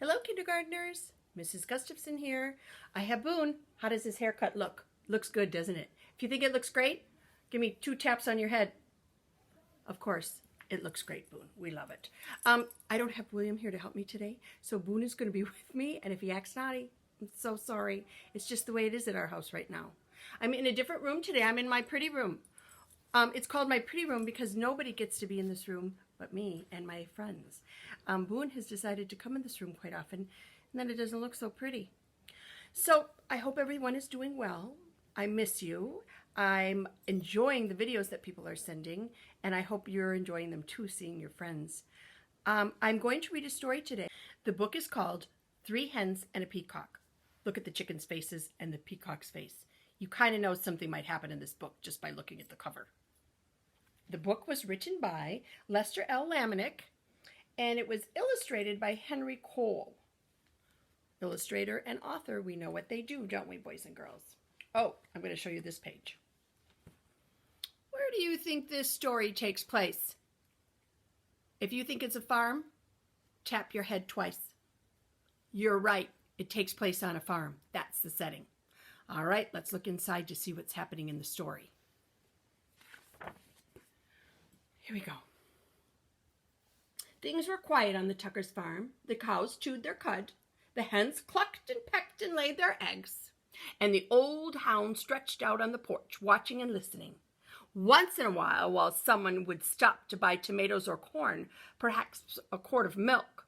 Hello, kindergartners. Mrs. Gustafson here. I have Boone. How does his haircut look? Looks good, doesn't it? If you think it looks great, give me 2 taps on your head. Of course, it looks great, Boone. We love it. I don't have William here to help me today, so Boone is going to be with me, and if he acts naughty, I'm so sorry. It's just the way it is at our house right now. I'm in a different room today. I'm in my pretty room. It's called my pretty room because nobody gets to be in this room but me and my friends. Boone has decided to come in this room quite often, and then it doesn't look so pretty. So I hope everyone is doing well. I miss you. I'm enjoying the videos that people are sending, and I hope you're enjoying them too, seeing your friends. I'm going to read a story today. The book is called 3 Hens and a Peacock. Look at the chicken's faces and the peacock's face. You kind of know something might happen in this book just by looking at the cover. The book was written by Lester L. Lamanick, and it was illustrated by Henry Cole. Illustrator and author, we know what they do, don't we, boys and girls? Oh, I'm going to show you this page. Where do you think this story takes place? If you think it's a farm, tap your head twice. You're right. It takes place on a farm. That's the setting. All right, let's look inside to see what's happening in the story. Here we go. Things were quiet on the Tuckers' farm. The cows chewed their cud. The hens clucked and pecked and laid their eggs. And the old hound stretched out on the porch, watching and listening. Once in a while someone would stop to buy tomatoes or corn, perhaps a quart of milk.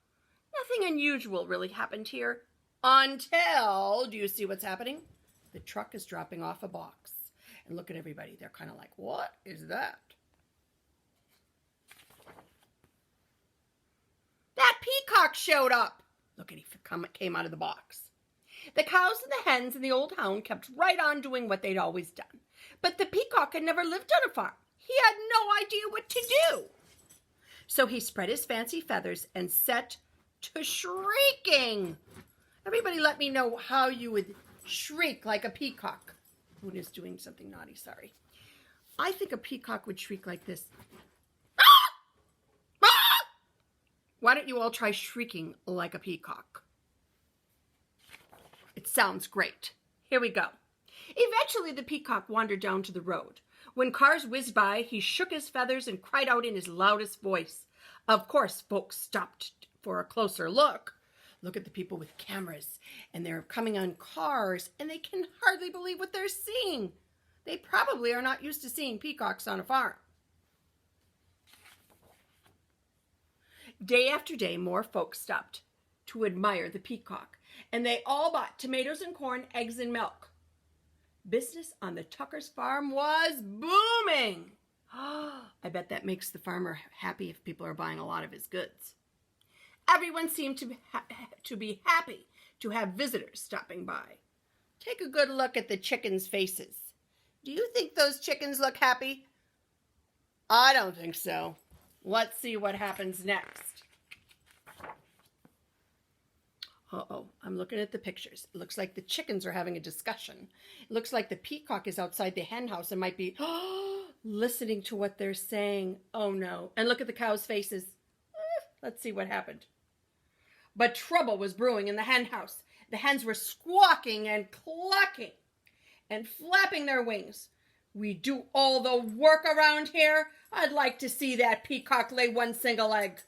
Nothing unusual really happened here until, do you see what's happening? The truck is dropping off a box. And look at everybody. They're kind of like, what is that? That peacock showed up. Look at he came out of the box. The cows and the hens and the old hound kept right on doing what they'd always done. But the peacock had never lived on a farm. He had no idea what to do. So he spread his fancy feathers and set to shrieking. Everybody let me know how you would shriek like a peacock. Boone is doing something naughty, sorry. I think a peacock would shriek like this. Why don't you all try shrieking like a peacock? It sounds great. Here we go. Eventually, the peacock wandered down to the road. When cars whizzed by, he shook his feathers and cried out in his loudest voice. Of course, folks stopped for a closer look. Look at the people with cameras, and they're coming on cars, and they can hardly believe what they're seeing. They probably are not used to seeing peacocks on a farm. Day after day, more folks stopped to admire the peacock, and they all bought tomatoes and corn, eggs and milk. Business on the Tuckers' farm was booming. I bet that makes the farmer happy if people are buying a lot of his goods. Everyone seemed to be happy to have visitors stopping by. Take a good look at the chickens' faces. Do you think those chickens look happy? I don't think so. Let's see what happens next. Uh-oh, I'm looking at the pictures. It looks like the chickens are having a discussion. It looks like the peacock is outside the hen house and might be listening to what they're saying. Oh no. And look at the cows' faces. Let's see what happened. But trouble was brewing in the hen house. The hens were squawking and clucking and flapping their wings. We do all the work around here. I'd like to see that peacock lay one single egg.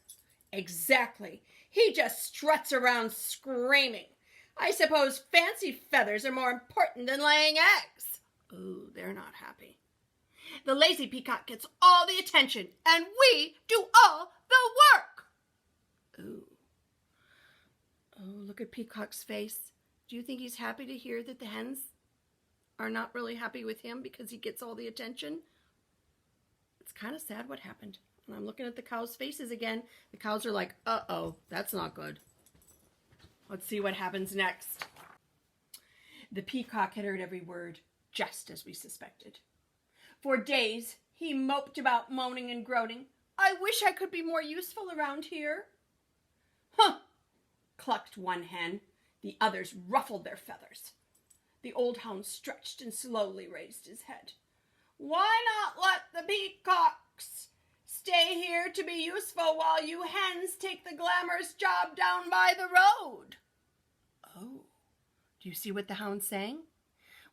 Exactly. He just struts around screaming. I suppose fancy feathers are more important than laying eggs. Ooh, they're not happy. The lazy peacock gets all the attention, and we do all the work. Ooh. Oh, look at Peacock's face. Do you think he's happy to hear that the hens are not really happy with him because he gets all the attention? It's kind of sad what happened. And I'm looking at the cows' faces again. The cows are like, uh-oh, that's not good. Let's see what happens next. The peacock had heard every word, just as we suspected. For days, he moped about, moaning and groaning. I wish I could be more useful around here. Huh, clucked one hen. The others ruffled their feathers. The old hound stretched and slowly raised his head. Why not let the peacocks stay here to be useful while you hens take the glamorous job down by the road. Oh, do you see what the hound's saying?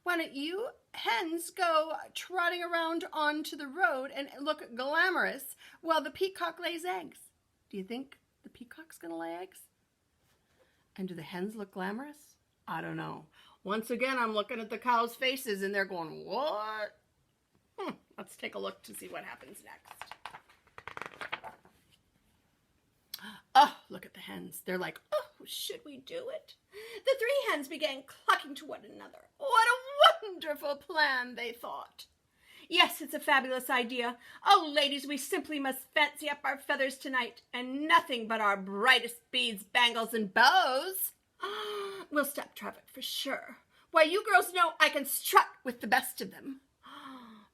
Why don't you hens go trotting around onto the road and look glamorous while the peacock lays eggs? Do you think the peacock's going to lay eggs? And do the hens look glamorous? I don't know. Once again, I'm looking at the cows' faces and they're going, what? Let's take a look to see what happens next. Oh, look at the hens. They're like, oh, should we do it? The three hens began clucking to one another. What a wonderful plan, they thought. Yes, it's a fabulous idea. Oh, ladies, we simply must fancy up our feathers tonight, and nothing but our brightest beads, bangles, and bows. We'll stop traffic for sure. Why, you girls know I can strut with the best of them.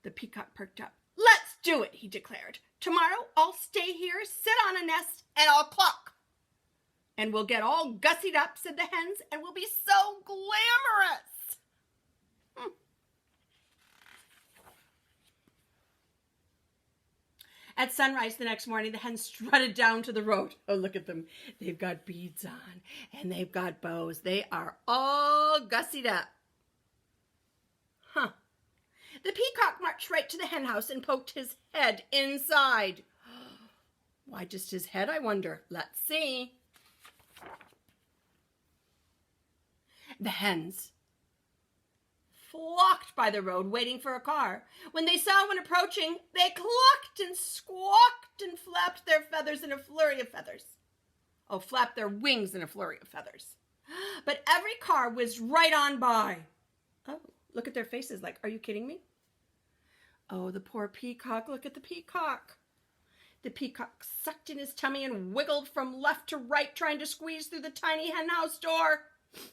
The peacock perked up. Let's do it, he declared. Tomorrow I'll stay here, sit on a nest, and I'll cluck. And we'll get all gussied up, said the hens, and we'll be so glamorous. At sunrise the next morning, the hens strutted down to the road. Oh, look at them. They've got beads on, and they've got bows. They are all gussied up. The peacock marched right to the hen house and poked his head inside. Why just his head, I wonder? Let's see. The hens flocked by the road waiting for a car. When they saw one approaching, they clucked and squawked and flapped their feathers in a flurry of feathers. Oh, flapped their wings in a flurry of feathers. But every car whizzed right on by. Oh, look at their faces like, are you kidding me? Oh, the poor peacock. Look at the peacock. The peacock sucked in his tummy and wiggled from left to right, trying to squeeze through the tiny hen house door.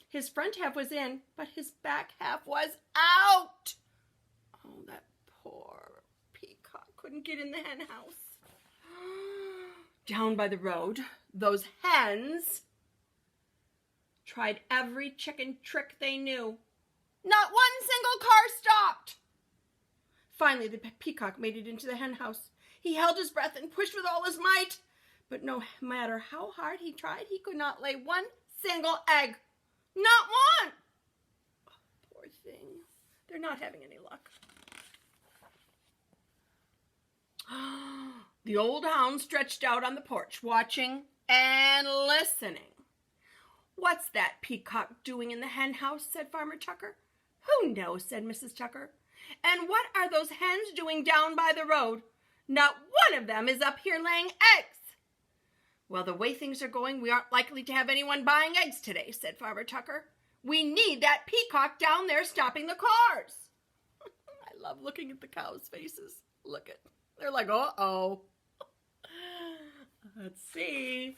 His front half was in, but his back half was out. Oh, that poor peacock couldn't get in the hen house. Down by the road, those hens tried every chicken trick they knew. Not one single car stopped. Finally, the peacock made it into the hen house. He held his breath and pushed with all his might. But no matter how hard he tried, he could not lay one single egg. Not one! Oh, poor thing. They're not having any luck. The old hound stretched out on the porch, watching and listening. What's that peacock doing in the hen house? Said Farmer Tucker. Who knows? Said Mrs. Tucker. And what are those hens doing down by the road? Not one of them is up here laying eggs. Well, the way things are going, we aren't likely to have anyone buying eggs today, said Farmer Tucker. We need that peacock down there stopping the cars. I love looking at the cows' faces. Look at, they're like, uh-oh. Let's see.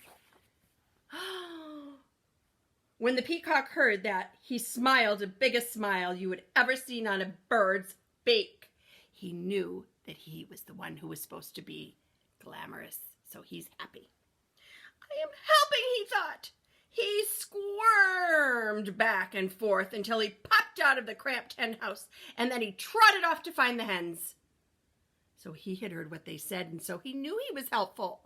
When the peacock heard that, he smiled the biggest smile you had ever seen on a bird's beak. He knew that he was the one who was supposed to be glamorous, so he's happy. I am helping, he thought. He squirmed back and forth until he popped out of the cramped hen house, and then he trotted off to find the hens. So he had heard what they said, and so he knew he was helpful.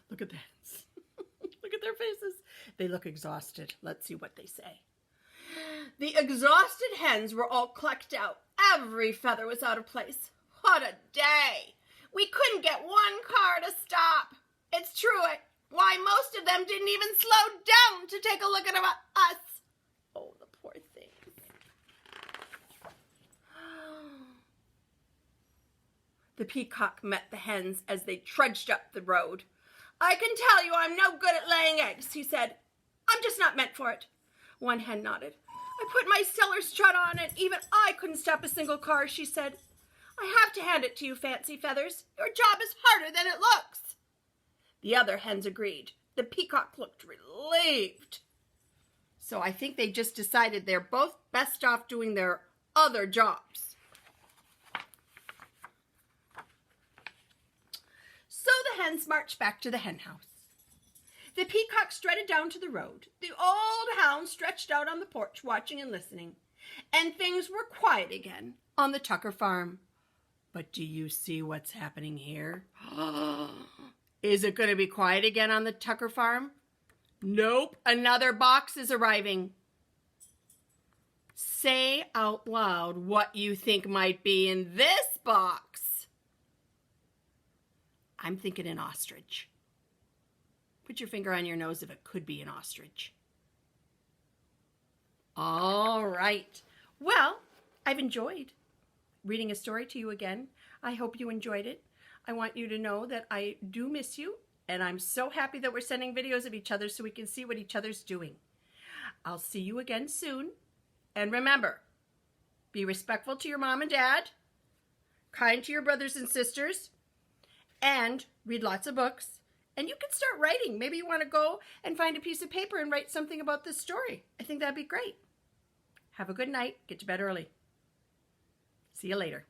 Look at the hens. Look at their faces. They look exhausted. Let's see what they say. The exhausted hens were all clucked out. Every feather was out of place. What a day! We couldn't get one car to stop. It's true. Why, most of them didn't even slow down to take a look at us. Oh, the poor things. The peacock met the hens as they trudged up the road. I can tell you I'm no good at laying eggs, he said. I'm just not meant for it. One hen nodded. I put my stellar strut on and even I couldn't stop a single car, she said. I have to hand it to you, Fancy Feathers. Your job is harder than it looks. The other hens agreed. The peacock looked relieved. So I think they just decided they're both best off doing their other jobs. So the hens marched back to the hen house. The peacock strutted down to the road. The old hound stretched out on the porch, watching and listening. and things were quiet again on the Tucker farm. But do you see what's happening here? Is it going to be quiet again on the Tucker farm? Nope, another box is arriving. Say out loud what you think might be in this box. I'm thinking an ostrich. Put your finger on your nose if it could be an ostrich. All right. Well, I've enjoyed reading a story to you again. I hope you enjoyed it. I want you to know that I do miss you, and I'm so happy that we're sending videos of each other so we can see what each other's doing. I'll see you again soon. And remember, be respectful to your mom and dad, kind to your brothers and sisters, and read lots of books. And you can start writing. Maybe you want to go and find a piece of paper and write something about this story. I think that'd be great. Have a good night. Get to bed early. See you later.